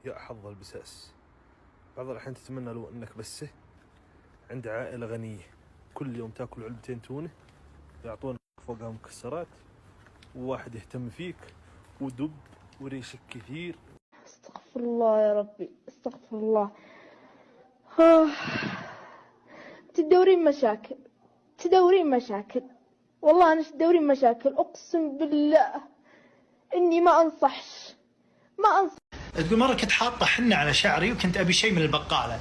يا حظ البساس. بعض الأحيان تتمنى لو أنك بسه عند عائلة غنية كل يوم تاكل علبتين تونة يعطونك فوقها مكسرات، وواحد يهتم فيك ودب وريشك كثير. استغفر الله يا ربي، استغفر الله. تدورين مشاكل والله. أنا تدورين مشاكل، أقسم بالله إني ما أنصح. تقول مرة كنت حاطة حنة على شعري وكنت أبي شيء من البقالة،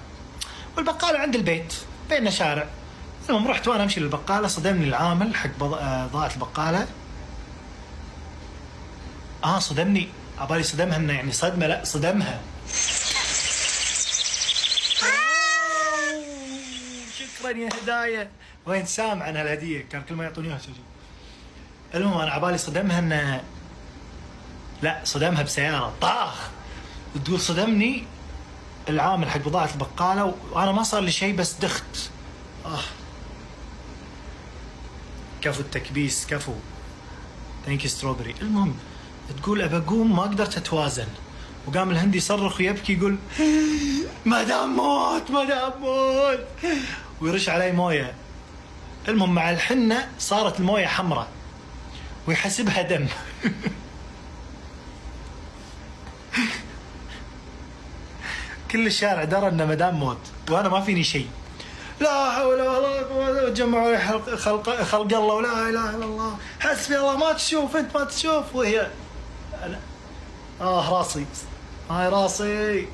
والبقالة عند البيت بيننا شارع. المهم رحت وأنا أمشي للبقالة صدمني العامل حق بضاعة البقالة. صدمني، عبالي صدمها إنه يعني صدمة، لا صدمها. شكرا يا هداية، وين سامع عن هالهدية، كان كل ما يعطوني شيء. المهم أنا عبالي صدمها إنه لا، صدمها بسيارة طاخ. وتقول صدمني العامل حق بضاعة البقالة وأنا ما صار لي شيء بس دخت. كفو التكبيس، كفو. ثانك ستروبري. المهم تقول أبى أقوم ما قدرت أتوازن، وقام الهندي يصرخ ويبكي يقول مدام موت مدام موت، ويرش علي موية. المهم مع الحنة صارت الموية حمراء ويحسبها دم. كل الشارع درى ان مدام موت وانا ما فيني شيء. لا حول ولا قوة، تجمعوا خلق الله ولا اله الا الله، حسبي الله ما تشوف انت ما تشوف. وهي أنا راسي، هاي راسي.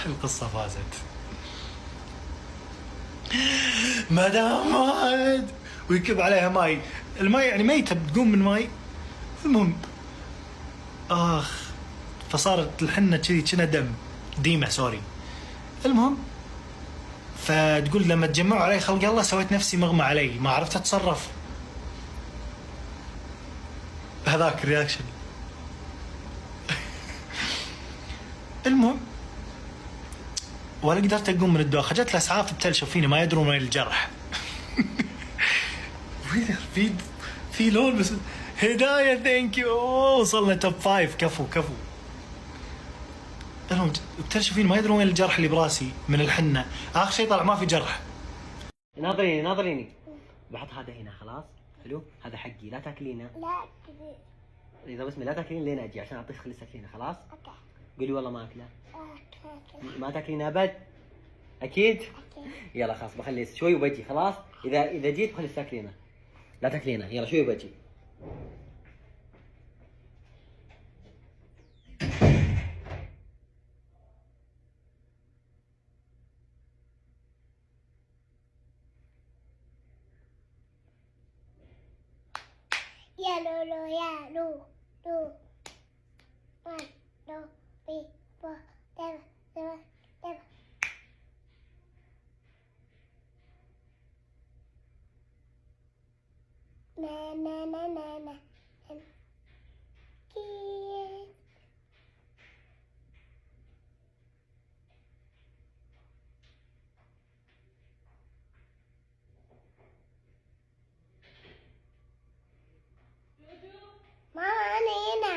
القصة فازت. مدام موت ويكب عليها ماي، الماي يعني ميتة بتقوم من ماي. المهم فصارت الحنة كذي كنا ديمة سوري. المهم فتقول لما تجمعوا علي خلق الله سويت نفسي مغمى علي، ما عرفت اتصرف. هذاك الرياكشن. المهم ولا قدرت اقوم من الدوخه، جت الاسعاف بتلشوا فيني ما يدرون وين الجرح. في لون بس. هدايه ثانك يو، وصلنا توب 5. كفو كفو. المهم بتلشوا فيني ما يدرون وين الجرح اللي براسي من الحنه. اخر شيء طلع ما في جرح. ناظريني بحط هذا هنا خلاص. حلو، هذا حقي لا تاكلينه. لا كذي. اذا بسمي لا تاكلين لين اجي عشان اعطيك خلي تاكلينه خلاص. اوكي. قولي والله ما اكله. اوكي. ما تاكلين ابد؟ اكيد؟ اوكي. يلا خلاص بخلي شوي وبجي خلاص. اذا جيت بخلي تاكلينه. لا تاكلينه، يلا شوي وبجي. يا لولو يا لو لو 1 2 3 4 7 7 7. na na na na na kiss. Mama Nina.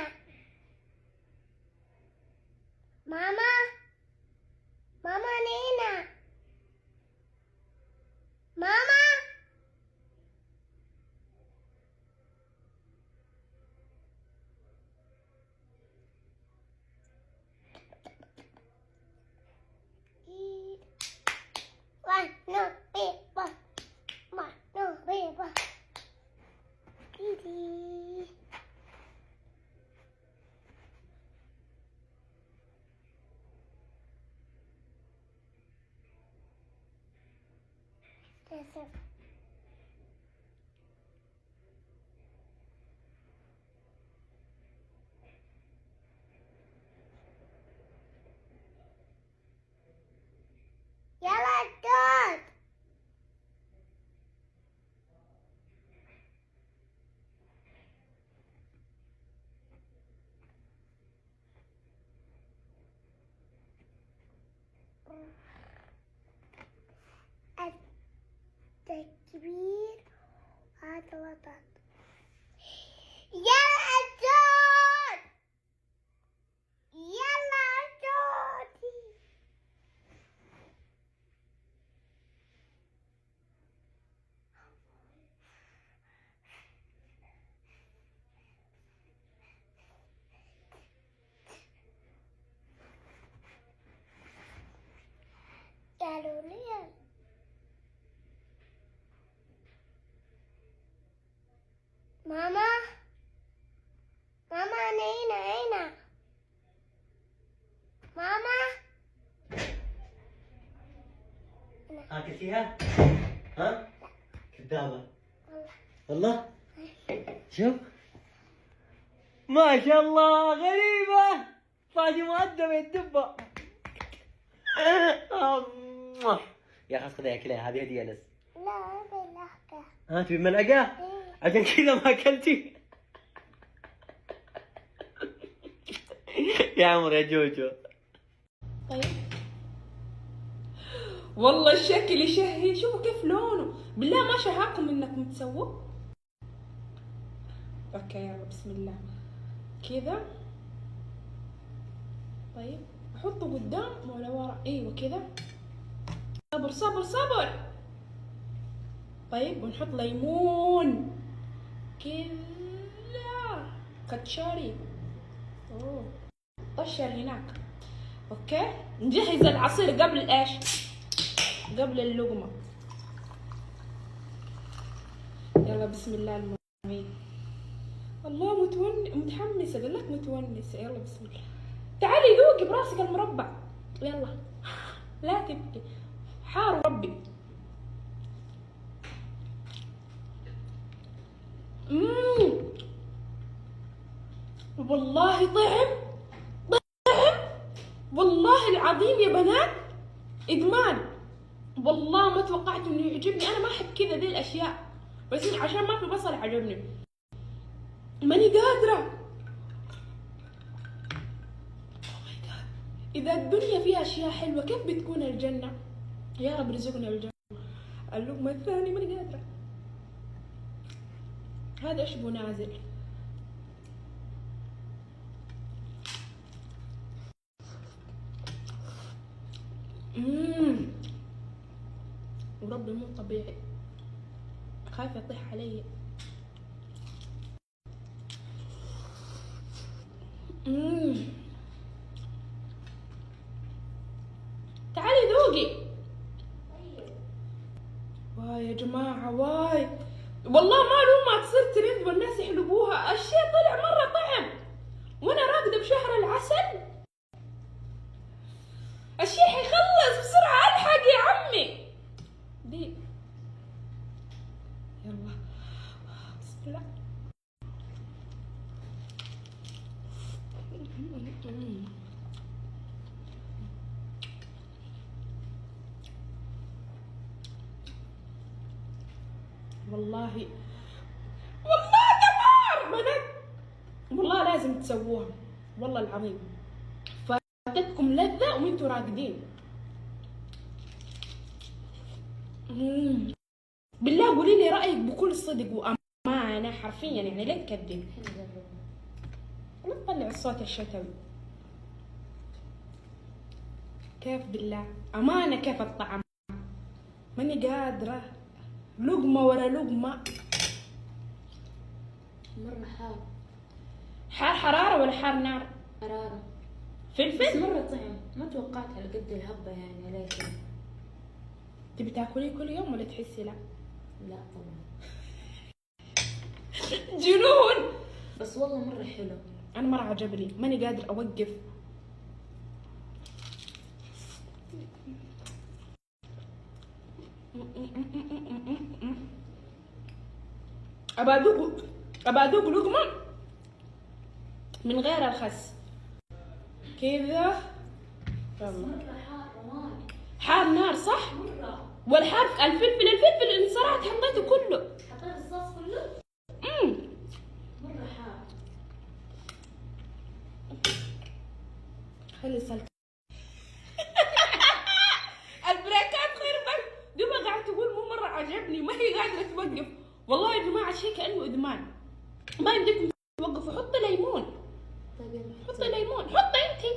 Mama Nina. Mama. Eat. 1 2 3 4. 1 2 3 4. Kitty. That's it. Yalla dog. التكبير هذا الوطن. يا ماما ماما أنا هنا ماما اكلتيها؟ ها؟ كذابة والله. شوف ما شاء الله غريبة فادي مؤدبة الدبة. يا اخي خذي اكلها هذه هدية لس. لا باللحظة. ها تبي ملعقة؟ عشان كذا ما اكلتي. يا عمر يا جوجو. طيب والله الشكل يشهي، شوفوا كيف لونه، بالله ما شهاكم انكم تسووا. اوكي يلا بسم الله كذا. طيب احطه قدام ولا ورا؟ ايوه كذا. صبر صبر صبر. طيب ونحط ليمون كذا كاتشاري. اوه طشر هناك. اوكي نجهز العصير قبل ايش؟ قبل اللقمة. يلا بسم الله المعين. الله متحمسة، اقول لك متونسة. يلا بسم الله. تعالي ذوقي براسك المربع. يلا لا تبكي، حار ربي. والله طعم والله العظيم يا بنات ادمان. والله ما توقعت انه يعجبني، انا ما احب كذا ذي الاشياء، بس عشان ما في بصل عجبني. ماني قادرة. اذا الدنيا فيها اشياء حلوة كيف بتكون الجنة؟ يا رب رزقنا الجنة. اللقمة الثانية ماني قادرة. هذا ايش بو نازل؟ وربي مو طبيعي، خايفة يطيح علي. تعالي ذوقي. واي يا جماعة واي، والله ما تصير ترند والناس يحلبوها، الشيء طلع مرة طعم وانا راقدة بشهر العسل. الشيء حيخلص بسرعة، الحق يا عمي دي. يلا بسم الله. والله دمار بنات، والله لازم تسووها والله العظيم، فاتتكم لذة وانتوا راقدين. بالله قولي لي رأيك بكل صدق وأمانة حرفيا، يعني ليه تكذب؟ نطلع الصوت الشتوي. كيف بالله أمانة كيف الطعم؟ ماني قادرة، لقمة ورا لقمة. مرة حار. حار حرارة ولا حار نار؟ حرارة. فلفل؟ بس مرة طعم، ما توقعت على قد الهبة يعني عليك. تبي تاكلي كل يوم ولا تحسي لا؟ لا طبعا. جنون. بس والله مرة حلو. أنا مرة عجبني، ماني قادر أوقف. أبى أذوق لقمة من غير الخس كذا. مرة حار نار. حار نار صح؟ مرة. والحار الفلفل اللي صراحة حطيته كله. حطيت الصوص كله؟ مرة حار. خلي سلطة. البريكات خربت، دوبها قاعدة تقول مو مرة عجبني، ما هي قادرة توقف. والله يا جماعة شيء كأنه إدمان، ما يمديكم توقفوا. حطي ليمون. طيب حطي ليمون، حطي انتي.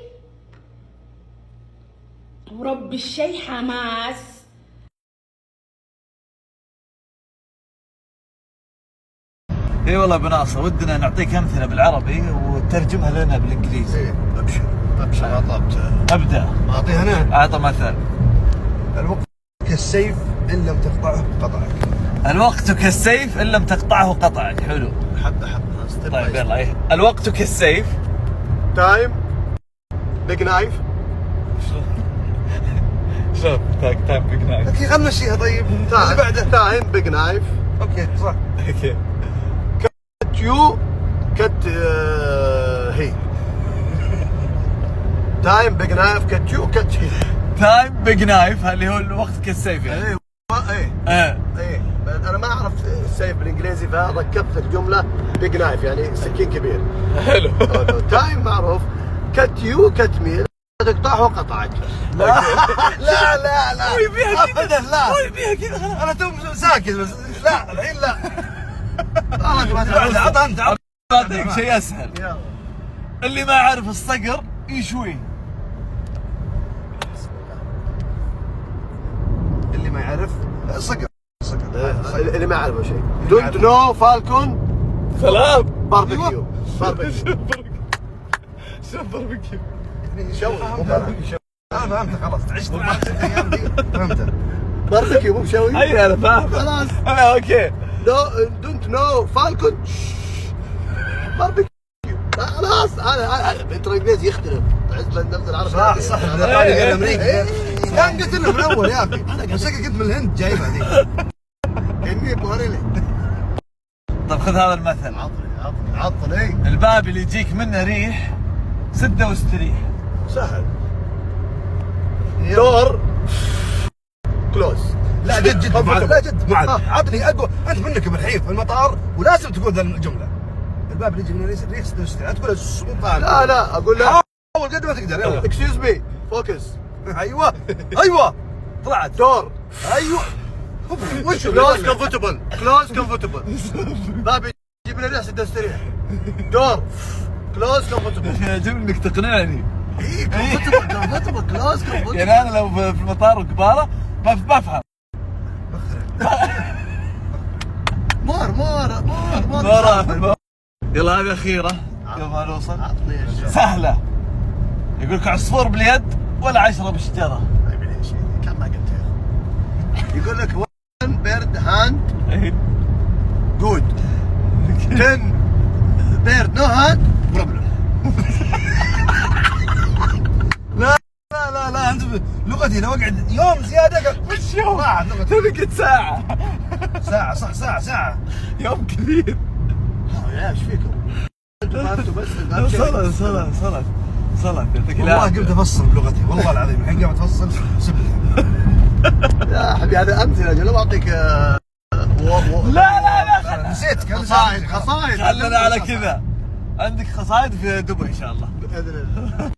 ورب الشي حماس. اي والله ابو ناصر ودنا نعطيك امثله بالعربي وترجمها لنا بالانجليزي. ايه ابشر ما طلبت. ابدا. اعطيها انا. اعطى مثل. الوقت كالسيف ان لم تقطعه قطعك. الوقت كالسيف إن لم تقطعه قطعك. حلو. حبة طيب يلا ايه. الوقت كالسيف. تايم بيج نايف. شوف تايم بيج نايف. اوكي خلنا نمشيها. طيب اللي بعده تايم بيج نايف. اوكي صح. اوكي. كت يو كت هي. تايم بيج نايف كت يو كت هي. تايم بيج نايف اللي هو الوقت كالسيف يعني. ايه انا ما اعرف السيف بالانجليزي فركبت لك جمله بيج نايف يعني سكين كبير. حلو. تايم معروف. كت يو كت مي تقطعه قطعك. لا لا لا لا هو يبيها كذا. ابدا لا هو يبيها كذا. انا تو ساكت بس لا الحين لا. عط انت. بعطيك شيء اسهل. اللي ما يعرف الصقر يشوي. اللي ما يعرف صقر. اللي ما يعرف شيء. دونت نو فالكون. سلام. باربيكيو. باربيكيو. شوف باربيكيو. شوي مو باربيكيو. انا فهمت خلاص. عشت معك الايام دي فهمت. باربيكيو مو بشوي. اي انا فاهم. خلاص. اوكي. دونت نو فالكون. باربيكيو. خلاص انا انت الانجليزي يختلف. عز نفس العربي. صح غير امريكي. كان قلت لنا من اول يا اخي. انا كنت من الهند جايبها ذي. كاني بوريلي. طيب خذ هذا المثل. عطني. الباب اللي يجيك منه ريح سده واستريح. سهل. دور كلوز. لا جد جد معاذ. لا جد معاذ. عطني اقوى. انت منك بالحين في المطار ولازم تقول ذا الجمله. الباب اللي يجي من ريح سده واستريح. تقول مو قال. لا لا اقول له حاول قد ما تقدر. يلا اكسكيوز مي فوكس. ايوه ايوه طلعت. دور. ايوه وش كلوز كومفورتبل. كلوز كومفورتبل. باب يجيب لنا ريح سده واستريح. دور كلوز كومفورتبل. يعجبني انك تقنعني. اي كومفورتبل كلوز كومفورتبل. يعني انا لو في المطار وقباله بفهم. مار. يلا هذه اخيره قبل ما نوصل. سهله. يقول لك عصفور باليد ولا 10 بالشجره. كان ما قلتها. يقول لك one bird hand good 10 bird no hand problem. لا انت لغتي لو اقعد يوم زياده وش يوم؟ توني قلت ساعه. ساعه صح ساعه يوم كبير. يا ايش فيكم؟ انتم بس صلاة يعطيك والله قمت افصل بلغتي والله العظيم. الحين قامت افصل سبتها. يا حبيبي هذا امثله لو اعطيك لا نسيت خصائص خلنا على كذا. عندك خصائص في دبي ان شاء الله باذن الله.